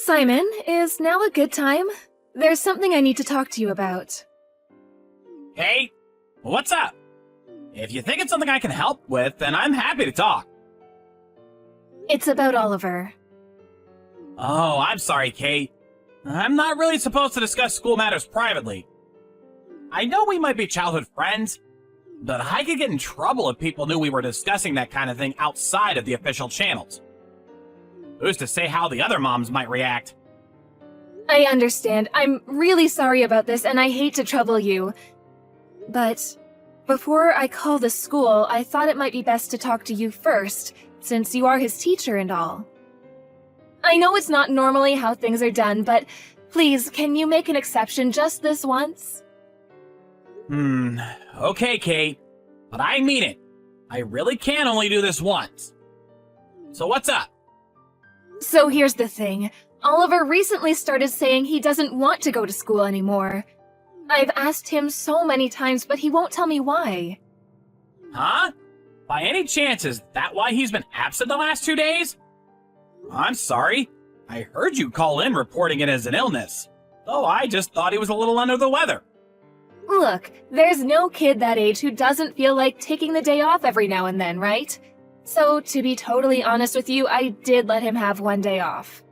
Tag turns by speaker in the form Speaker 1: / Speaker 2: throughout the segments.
Speaker 1: Simon, is now a good time? There's something I need to talk to you about.
Speaker 2: Hey, what's up? If you think it's something I can help with, then I'm happy to talk.
Speaker 1: It's about Oliver.
Speaker 2: Oh, I'm sorry, Kate. I'm not really supposed to discuss school matters privately. I know we might be childhood friends, but I could get in trouble if people knew we were discussing that kind of thing outside of the official channels. Who's to say how the other moms might react?
Speaker 1: I understand. I'm really sorry about this, and I hate to trouble you. But before I call the school, I thought it might be best to talk to you first, since you are his teacher and all. I know it's not normally how things are done, but please, can you make an exception just this once?
Speaker 2: Okay, Kate, but I mean it. I really can only do this once. So what's up?
Speaker 1: So here's the thing. Oliver recently started saying he doesn't want to go to school anymore. I've asked him so many times, but he won't tell me why.
Speaker 2: Huh? By any chance, is that why he's been absent the last 2 days? I'm sorry. I heard you call in reporting it as an illness, though I just thought he was a little under the weather.
Speaker 1: Look, there's no kid that age who doesn't feel like taking the day off every now and then, right? So, to be totally honest with you, I did let him have 1 day off.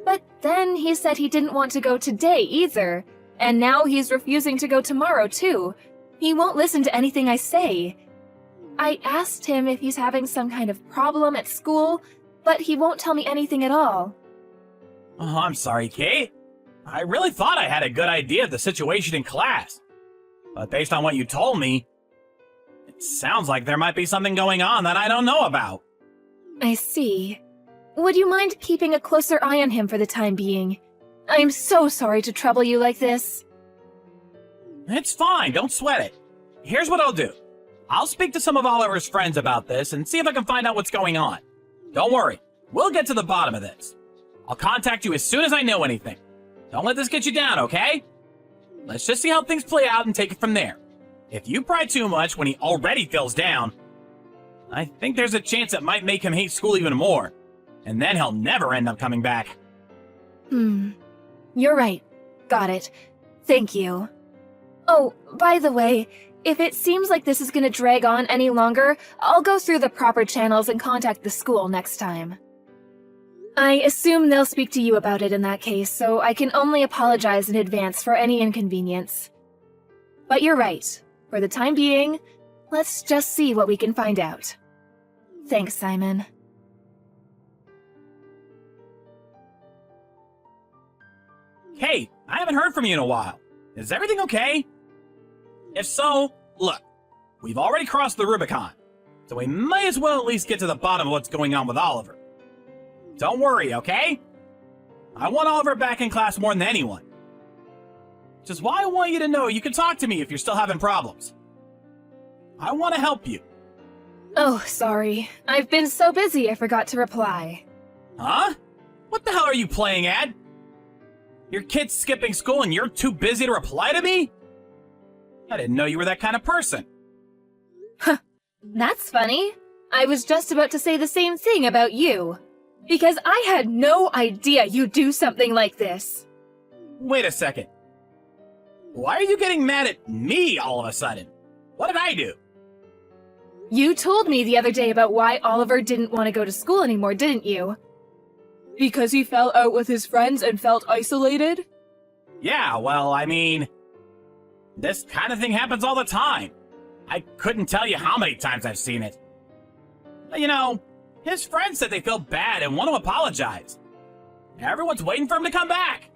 Speaker 1: But then he said he didn't want to go today either, and now he's refusing to go tomorrow too. He won't listen to anything I say. I asked him if he's having some kind of problem at school, but he won't tell me anything at all.
Speaker 2: Oh, I'm sorry, Kate. I really thought I had a good idea of the situation in class. But based on what you told me, it sounds like there might be something going on that I don't know about.
Speaker 1: I see. Would you mind keeping a closer eye on him for the time being? I'm so sorry to trouble you like this.
Speaker 2: It's fine, don't sweat it. Here's what I'll do. I'll speak to some of Oliver's friends about this and see if I can find out what's going on. Don't worry, we'll get to the bottom of this. I'll contact you as soon as I know anything. Don't let this get you down, okay? Let's just see how things play out and take it from there. If you pry too much when he already feels down, I think there's a chance it might make him hate school even more. And then he'll never end up coming back.
Speaker 1: You're right. Got it. Thank you. Oh, by the way, if it seems like this is gonna drag on any longer, I'll go through the proper channels and contact the school next time. I assume they'll speak to you about it in that case, so I can only apologize in advance for any inconvenience. But you're right. For the time being, let's just see what we can find out. Thanks, Simon.
Speaker 2: Kate, I haven't heard from you in a while. Is everything okay? If so, look, we've already crossed the Rubicon, so we might as well at least get to the bottom of what's going on with Oliver. Don't worry, okay? I want Oliver back in class more than anyone. Which is why I want you to know you can talk to me if you're still having problems. I want to help you.
Speaker 1: Oh, sorry. I've been so busy I forgot to reply.
Speaker 2: Huh? What the hell are you playing at? Your kid's skipping school and you're too busy to reply to me? I didn't know you were that kind of person.
Speaker 1: Huh. That's funny. I was just about to say the same thing about you. Because I had no idea you'd do something like this.
Speaker 2: Wait a second. Why are you getting mad at me all of a sudden? What did I do?
Speaker 1: You told me the other day about why Oliver didn't want to go to school anymore, didn't you? Because he fell out with his friends and felt isolated?
Speaker 2: Yeah, well, I mean, this kind of thing happens all the time. I couldn't tell you how many times I've seen it. But, you know, his friends said they feel bad and want to apologize. Everyone's waiting for him to come back.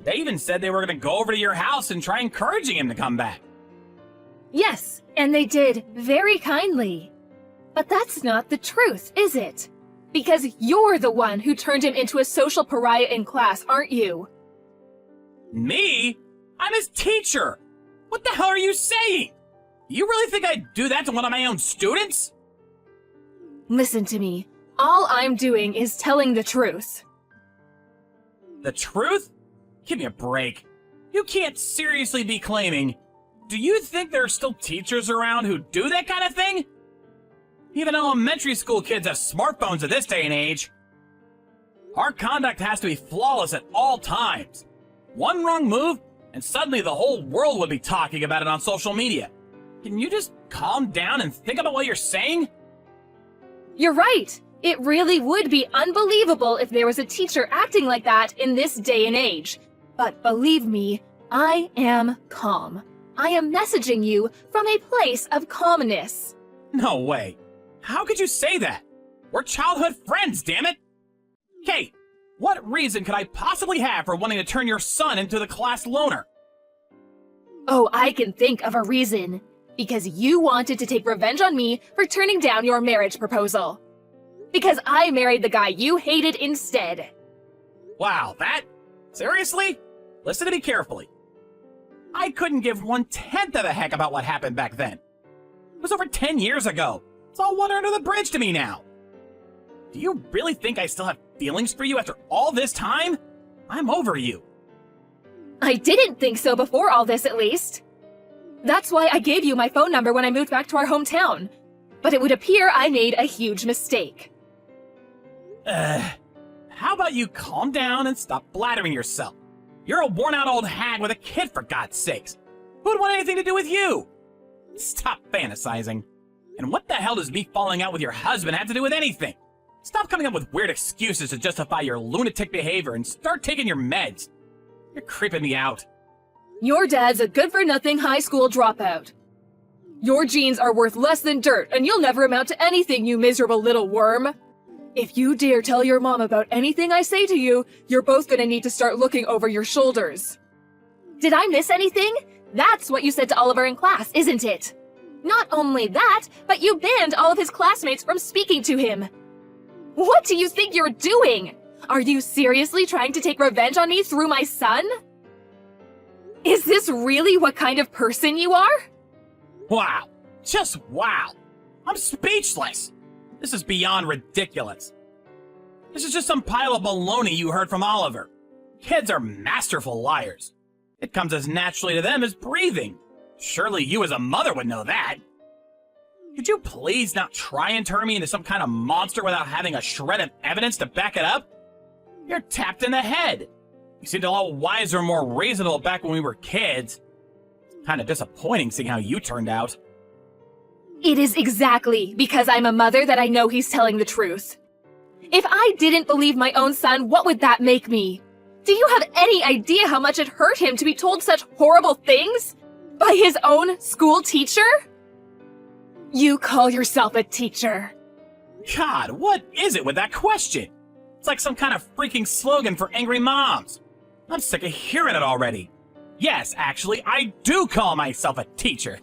Speaker 2: They even said they were going to go over to your house and try encouraging him to come back.
Speaker 1: Yes, and they did, very kindly. But that's not the truth, is it? Because you're the one who turned him into a social pariah in class, aren't you?
Speaker 2: Me? I'm his teacher. What the hell are you saying? You really think I'd do that to one of my own students?
Speaker 1: Listen to me. All I'm doing is telling the truth.
Speaker 2: The truth? Give me a break. You can't seriously be claiming... Do you think there are still teachers around who do that kind of thing? Even elementary school kids have smartphones at this day and age. Our conduct has to be flawless at all times. One wrong move, and suddenly the whole world would be talking about it on social media. Can you just calm down and think about what you're saying?
Speaker 1: You're right. It really would be unbelievable if there was a teacher acting like that in this day and age. But believe me, I am calm. I am messaging you from a place of calmness.
Speaker 2: No way. How could you say that? We're childhood friends, damn it! Kate, what reason could I possibly have for wanting to turn your son into the class loner?
Speaker 1: Oh, I can think of a reason. Because you wanted to take revenge on me for turning down your marriage proposal. Because I married the guy you hated instead.
Speaker 2: Wow, that? Seriously? Listen to me carefully. I couldn't give 1/10 of a heck about what happened back then. It was over 10 years ago. It's all water under the bridge to me now. Do you really think I still have feelings for you after all this time? I'm over you.
Speaker 1: I didn't think so before all this, at least. That's why I gave you my phone number when I moved back to our hometown. But it would appear I made a huge mistake.
Speaker 2: How about you calm down and stop blathering yourself? You're a worn-out old hag with a kid, for God's sakes. Who would want anything to do with you? Stop fantasizing. And what the hell does me falling out with your husband have to do with anything? Stop coming up with weird excuses to justify your lunatic behavior and start taking your meds. You're creeping me out.
Speaker 1: Your dad's a good-for-nothing high school dropout. Your genes are worth less than dirt, and you'll never amount to anything, you miserable little worm. If you dare tell your mom about anything I say to you, you're both gonna need to start looking over your shoulders. Did I miss anything? That's what you said to Oliver in class, isn't it? Not only that, but you banned all of his classmates from speaking to him. What do you think you're doing? Are you seriously trying to take revenge on me through my son? Is this really what kind of person you are?
Speaker 2: Wow. Just wow. I'm speechless. This is beyond ridiculous. This is just some pile of baloney you heard from Oliver. Kids are masterful liars. It comes as naturally to them as breathing. Surely you as a mother would know that. Could you please not try and turn me into some kind of monster without having a shred of evidence to back it up? You're tapped in the head. You seemed a lot wiser and more reasonable back when we were kids. It's kind of disappointing seeing how you turned out.
Speaker 1: It is exactly because I'm a mother that I know he's telling the truth. If I didn't believe my own son, what would that make me? Do you have any idea how much it hurt him to be told such horrible things? By his own school teacher? You call yourself a teacher.
Speaker 2: God, what is it with that question? It's like some kind of freaking slogan for angry moms. I'm sick of hearing it already. Yes, actually, I do call myself a teacher.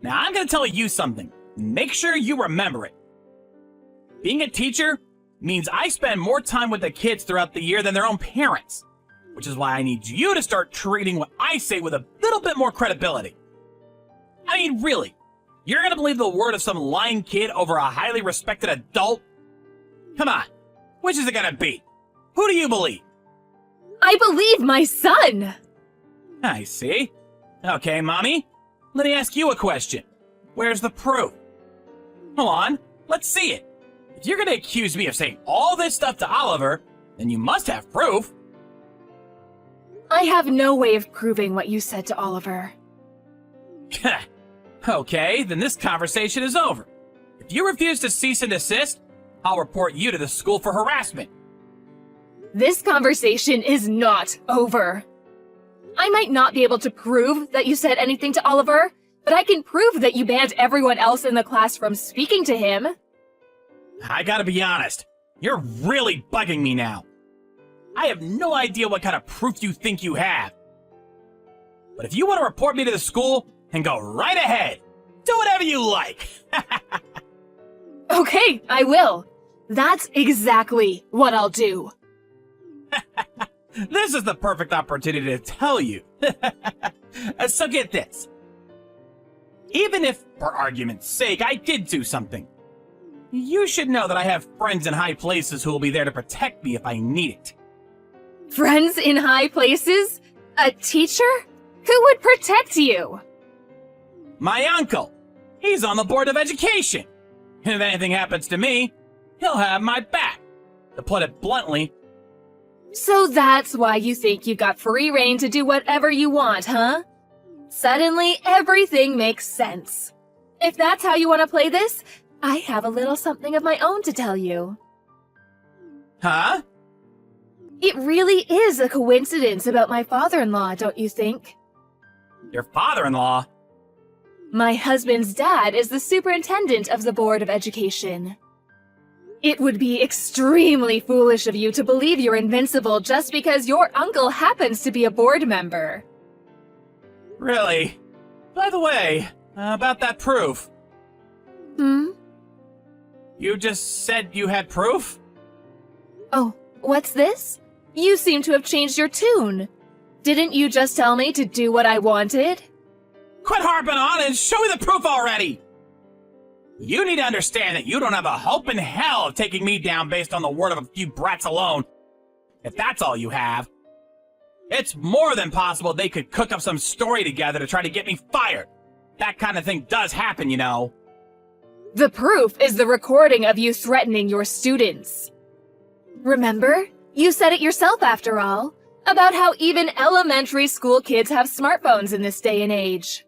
Speaker 2: Now, I'm going to tell you something. Make sure you remember it. Being a teacher means I spend more time with the kids throughout the year than their own parents, which is why I need you to start treating what I say with a little bit more credibility. I mean, really, you're going to believe the word of some lying kid over a highly respected adult? Come on, which is it going to be? Who do you believe?
Speaker 1: I believe my son!
Speaker 2: I see. Okay, Mommy, let me ask you a question. Where's the proof? Come on, let's see it. If you're going to accuse me of saying all this stuff to Oliver, then you must have proof.
Speaker 1: I have no way of proving what you said to Oliver.
Speaker 2: Okay, then this conversation is over. If you refuse to cease and desist, I'll report you to the school for harassment.
Speaker 1: This conversation is not over. I might not be able to prove that you said anything to Oliver, but I can prove that you banned everyone else in the class from speaking to him.
Speaker 2: I gotta be honest, you're really bugging me now. I have no idea what kind of proof you think you have. But if you want to report me to the school, then go right ahead. Do whatever you like.
Speaker 1: Okay, I will. That's exactly what I'll do.
Speaker 2: This is the perfect opportunity to tell you. So get this. Even if, for argument's sake, I did do something, you should know that I have friends in high places who will be there to protect me if I need it.
Speaker 1: Friends in high places? A teacher? Who would protect you?
Speaker 2: My uncle. He's on the Board of Education. If anything happens to me, he'll have my back. To put it bluntly,
Speaker 1: So that's why you think you got free reign to do whatever you want, huh? Suddenly, everything makes sense. If that's how you want to play this, I have a little something of my own to tell you.
Speaker 2: huh?
Speaker 1: It really is a coincidence about my father-in-law, don't you think?
Speaker 2: Your father-in-law?
Speaker 1: My husband's dad is the superintendent of the Board of Education. It would be extremely foolish of you to believe you're invincible just because your uncle happens to be a board member.
Speaker 2: Really? By the way, about that proof.
Speaker 1: Hmm?
Speaker 2: You just said you had proof?
Speaker 1: Oh, what's this? You seem to have changed your tune. Didn't you just tell me to do what I wanted?
Speaker 2: Quit harping on and show me the proof already! You need to understand that you don't have a hope in hell of taking me down based on the word of a few brats alone. If that's all you have. It's more than possible they could cook up some story together to try to get me fired. That kind of thing does happen, you know.
Speaker 1: The proof is the recording of you threatening your students. Remember? You said it yourself after all, about how even elementary school kids have smartphones in this day and age.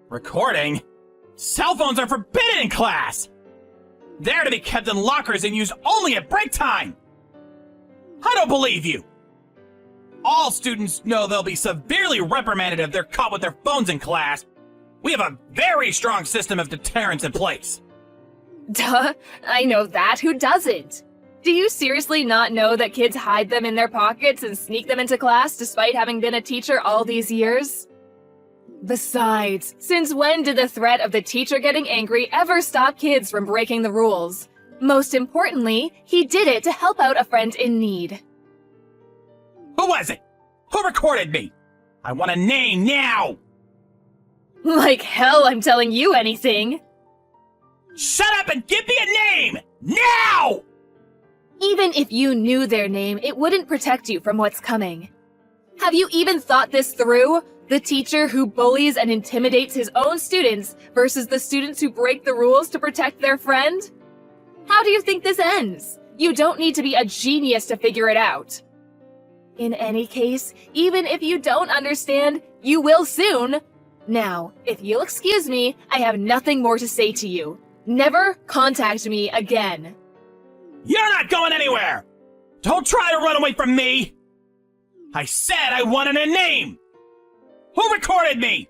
Speaker 2: Recording? Cell phones are forbidden in class! They're to be kept in lockers and used only at break time! I don't believe you! All students know they'll be severely reprimanded if they're caught with their phones in class. We have a very strong system of deterrence in place.
Speaker 1: Duh, I know that. Who doesn't? Do you seriously not know that kids hide them in their pockets and sneak them into class despite having been a teacher all these years? Besides, since when did the threat of the teacher getting angry ever stop kids from breaking the rules? Most importantly, he did it to help out a friend in need.
Speaker 2: Who was it? Who recorded me? I want a name now!
Speaker 1: Like hell I'm telling you anything.
Speaker 2: Shut up and give me a name! Now!
Speaker 1: Even if you knew their name, it wouldn't protect you from what's coming. Have you even thought this through? The teacher who bullies and intimidates his own students versus the students who break the rules to protect their friend? How do you think this ends? You don't need to be a genius to figure it out. In any case, even if you don't understand, you will soon. Now, if you'll excuse me, I have nothing more to say to you. Never contact me again.
Speaker 2: You're not going anywhere! Don't try to run away from me! I said I wanted a name! Who recorded me?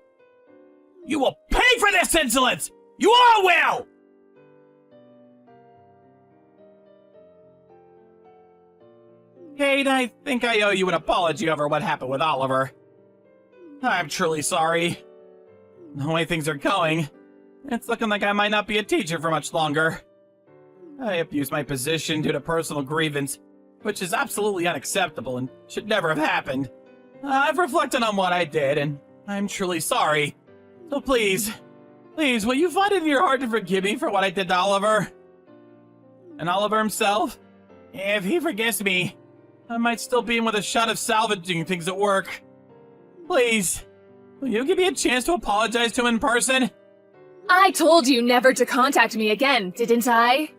Speaker 2: You will pay for this insolence! You all will! Kate, I think I owe you an apology over what happened with Oliver. I'm truly sorry. The way things are going, it's looking like I might not be a teacher for much longer. I abused my position due to personal grievance, which is absolutely unacceptable and should never have happened. I've reflected on what I did, and I'm truly sorry. So please, will you find it in your heart to forgive me for what I did to Oliver? And Oliver himself? If he forgives me, I might still be in with a shot of salvaging things at work. Please, will you give me a chance to apologize to him in person?
Speaker 1: I told you never to contact me again, didn't I?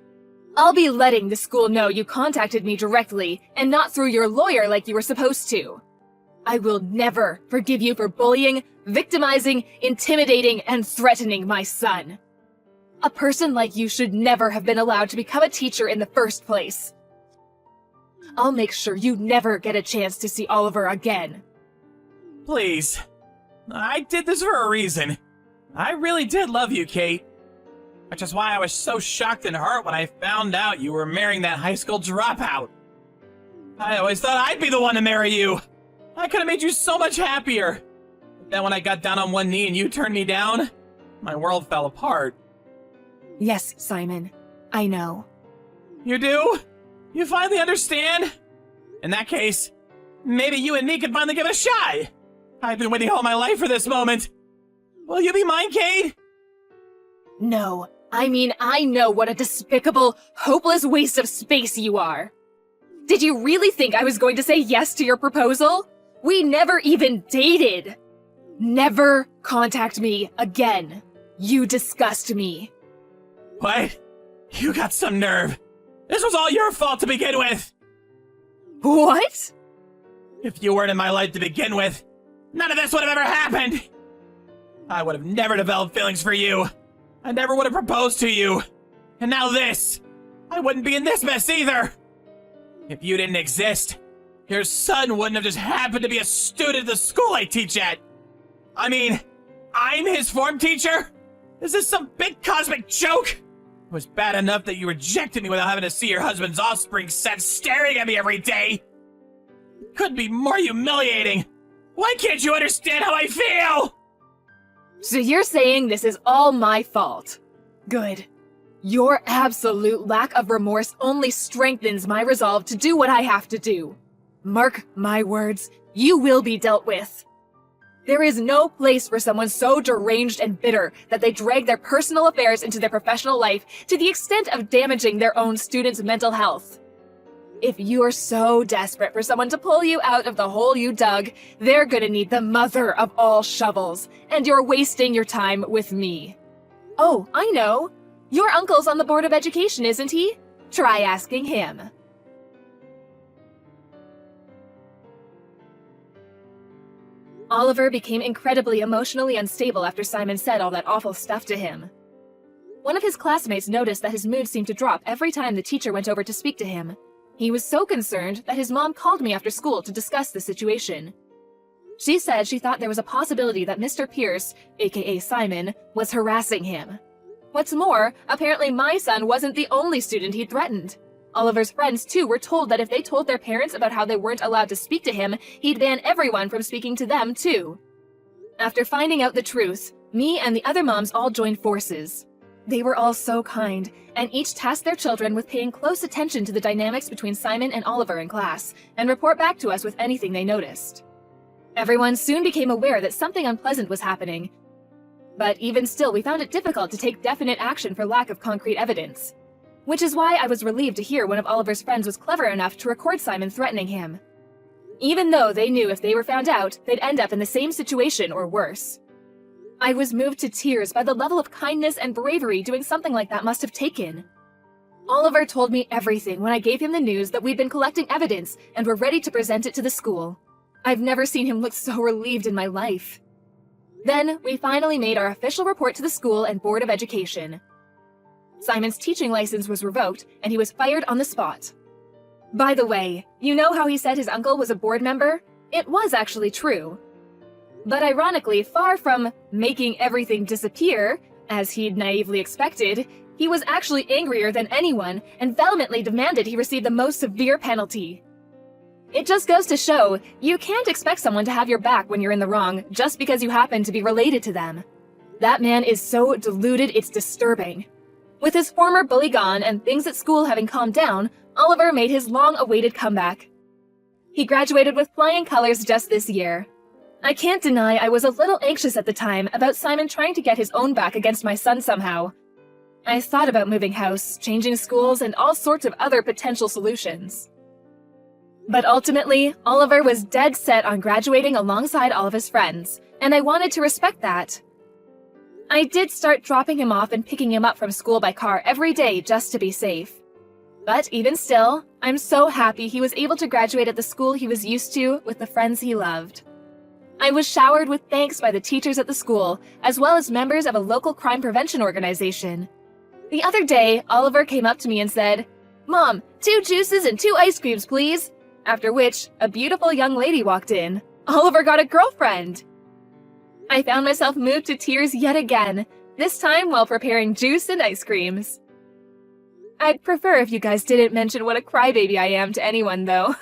Speaker 1: I'll be letting the school know you contacted me directly and not through your lawyer like you were supposed to. I will never forgive you for bullying, victimizing, intimidating, and threatening my son. A person like you should never have been allowed to become a teacher in the first place. I'll make sure you never get a chance to see Oliver again.
Speaker 2: Please. I did this for a reason. I really did love you, Kate. Which is why I was so shocked and hurt when I found out you were marrying that high school dropout. I always thought I'd be the one to marry you. I could have made you so much happier. But then when I got down on one knee and you turned me down, my world fell apart.
Speaker 1: Yes, Simon. I know.
Speaker 2: You do? You finally understand? In that case, maybe you and me could finally give it a shot. I've been waiting all my life for this moment. Will you be mine, Kate?
Speaker 1: No. I mean, I know what a despicable, hopeless waste of space you are. Did you really think I was going to say yes to your proposal? We never even dated. Never contact me again. You disgust me.
Speaker 2: What? You got some nerve. This was all your fault to begin with.
Speaker 1: What?
Speaker 2: If you weren't in my life to begin with, none of this would have ever happened. I would have never developed feelings for you. I never would have proposed to you. And now this. I wouldn't be in this mess either. If you didn't exist, your son wouldn't have just happened to be a student at the school I teach at. I mean, I'm his form teacher? Is this some big cosmic joke? It was bad enough that you rejected me without having to see your husband's offspring set staring at me every day. It couldn't be more humiliating. Why can't you understand how I feel?
Speaker 1: So you're saying this is all my fault? Good. Your absolute lack of remorse only strengthens my resolve to do what I have to do. Mark my words, you will be dealt with. There is no place for someone so deranged and bitter that they drag their personal affairs into their professional life to the extent of damaging their own students' mental health. If you're so desperate for someone to pull you out of the hole you dug, they're gonna need the mother of all shovels, and you're wasting your time with me. Oh, I know. Your uncle's on the Board of Education, isn't he? Try asking him. Oliver became incredibly emotionally unstable after Simon said all that awful stuff to him. One of his classmates noticed that his mood seemed to drop every time the teacher went over to speak to him. He was so concerned that his mom called me after school to discuss the situation. She said she thought there was a possibility that Mr. Pierce, aka Simon, was harassing him. What's more, apparently my son wasn't the only student he threatened. Oliver's friends, too, were told that if they told their parents about how they weren't allowed to speak to him, he'd ban everyone from speaking to them, too. After finding out the truth, me and the other moms all joined forces. They were all so kind, and each tasked their children with paying close attention to the dynamics between Simon and Oliver in class, and report back to us with anything they noticed. Everyone soon became aware that something unpleasant was happening, but even still we found it difficult to take definite action for lack of concrete evidence. Which is why I was relieved to hear one of Oliver's friends was clever enough to record Simon threatening him. Even though they knew if they were found out, they'd end up in the same situation or worse. I was moved to tears by the level of kindness and bravery doing something like that must have taken. Oliver told me everything when I gave him the news that we'd been collecting evidence and were ready to present it to the school. I've never seen him look so relieved in my life. Then, we finally made our official report to the school and Board of Education. Simon's teaching license was revoked, and he was fired on the spot. By the way, you know how he said his uncle was a board member? It was actually true. But ironically, far from making everything disappear, as he'd naively expected, he was actually angrier than anyone and vehemently demanded he receive the most severe penalty. It just goes to show, you can't expect someone to have your back when you're in the wrong just because you happen to be related to them. That man is so deluded it's disturbing. With his former bully gone and things at school having calmed down, Oliver made his long-awaited comeback. He graduated with flying colors just this year. I can't deny I was a little anxious at the time about Simon trying to get his own back against my son somehow. I thought about moving house, changing schools, and all sorts of other potential solutions. But ultimately, Oliver was dead set on graduating alongside all of his friends, and I wanted to respect that. I did start dropping him off and picking him up from school by car every day just to be safe. But even still, I'm so happy he was able to graduate at the school he was used to with the friends he loved. I was showered with thanks by the teachers at the school, as well as members of a local crime prevention organization. The other day, Oliver came up to me and said, "Mom, 2 juices and 2 ice creams, please." After which, a beautiful young lady walked in. Oliver got a girlfriend! I found myself moved to tears yet again, this time while preparing juice and ice creams. I'd prefer if you guys didn't mention what a crybaby I am to anyone, though.